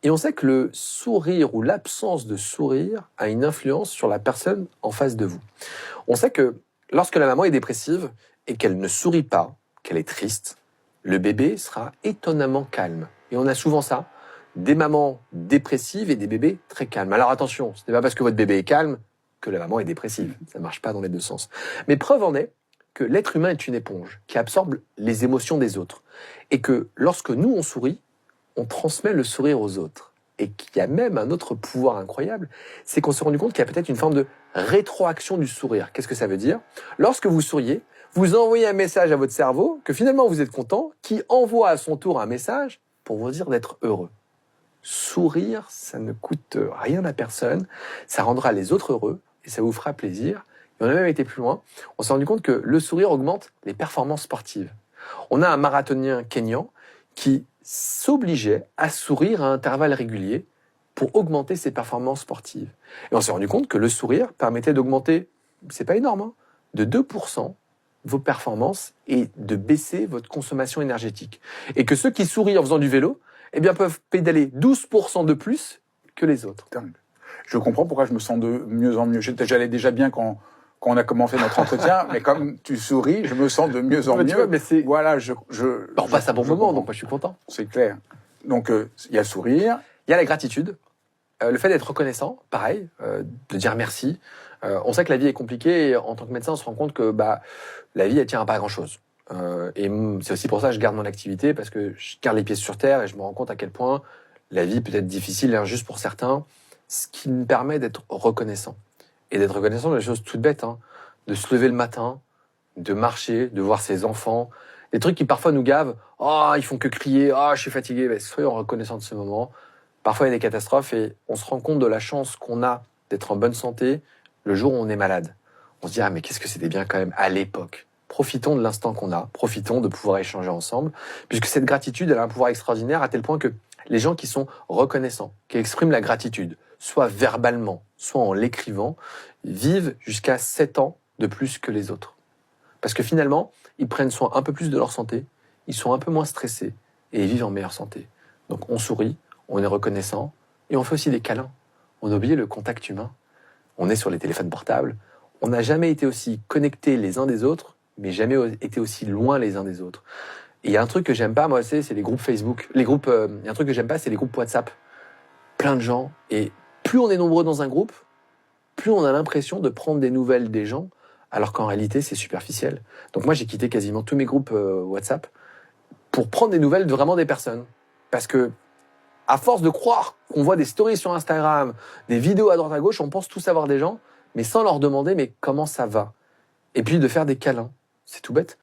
Et on sait que le sourire ou l'absence de sourire a une influence sur la personne en face de vous. On sait que lorsque la maman est dépressive et qu'elle ne sourit pas, qu'elle est triste, le bébé sera étonnamment calme. Et on a souvent ça, des mamans dépressives et des bébés très calmes. Alors attention, ce n'est pas parce que votre bébé est calme que la maman est dépressive. Ça ne marche pas dans les deux sens. Mais preuve en est que l'être humain est une éponge qui absorbe les émotions des autres. Et que lorsque nous, on sourit, on transmet le sourire aux autres. Et qu'il y a même un autre pouvoir incroyable, c'est qu'on s'est rendu compte qu'il y a peut-être une forme de rétroaction du sourire. Qu'est-ce que ça veut dire? Lorsque vous souriez, vous envoyez un message à votre cerveau que finalement vous êtes content, qui envoie à son tour un message pour vous dire d'être heureux. Sourire, ça ne coûte rien à personne, ça rendra les autres heureux et ça vous fera plaisir. Et on a même été plus loin, on s'est rendu compte que le sourire augmente les performances sportives. On a un marathonien kényan qui s'obligeait à sourire à intervalles réguliers pour augmenter ses performances sportives. Et on s'est rendu compte que le sourire permettait d'augmenter, c'est pas énorme, hein, de 2% vos performances et de baisser votre consommation énergétique. Et que ceux qui sourient en faisant du vélo, eh bien, peuvent pédaler 12% de plus que les autres. Je comprends pourquoi je me sens de mieux en mieux. J'allais déjà bien quand on a commencé notre entretien, mais comme tu souris, je me sens de mieux en mieux. Mais c'est... Voilà, on passe un bon moment, donc moi je suis content. C'est clair. Donc, il y a le sourire. Il y a la gratitude. Le fait d'être reconnaissant, pareil, de dire merci. On sait que la vie est compliquée et en tant que médecin, on se rend compte que la vie, elle tient à pas grand-chose. Et c'est aussi pour ça que je garde mon activité, parce que je garde les pieds sur terre et je me rends compte à quel point la vie peut être difficile et injuste pour certains, ce qui me permet d'être reconnaissant. Et d'être reconnaissant de des choses toutes bêtes, hein, de se lever le matin, de marcher, de voir ses enfants, des trucs qui parfois nous gavent. Oh, ils font que crier, oh, je suis fatigué. Ben, soyons reconnaissants de ce moment. Parfois, il y a des catastrophes et on se rend compte de la chance qu'on a d'être en bonne santé le jour où on est malade. On se dit, ah, mais qu'est-ce que c'était bien quand même à l'époque. Profitons de l'instant qu'on a, profitons de pouvoir échanger ensemble, puisque cette gratitude, elle a un pouvoir extraordinaire à tel point que les gens qui sont reconnaissants, qui expriment la gratitude, soit verbalement, soit en l'écrivant, vivent jusqu'à 7 ans de plus que les autres. Parce que finalement, ils prennent soin un peu plus de leur santé, ils sont un peu moins stressés et ils vivent en meilleure santé. Donc on sourit, on est reconnaissant et on fait aussi des câlins. On a oublié le contact humain. On est sur les téléphones portables. On n'a jamais été aussi connectés les uns des autres, mais jamais été aussi loin les uns des autres. Et il y a un truc que j'aime pas, moi, c'est les groupes Facebook. Il y a un truc que j'aime pas, c'est les groupes WhatsApp. Plein de gens. Et plus on est nombreux dans un groupe, plus on a l'impression de prendre des nouvelles des gens, alors qu'en réalité, c'est superficiel. Donc moi, j'ai quitté quasiment tous mes groupes WhatsApp pour prendre des nouvelles vraiment des personnes. Parce que, à force de croire qu'on voit des stories sur Instagram, des vidéos à droite à gauche, on pense tout savoir des gens, mais sans leur demander, mais comment ça va? Et puis de faire des câlins. C'est tout bête.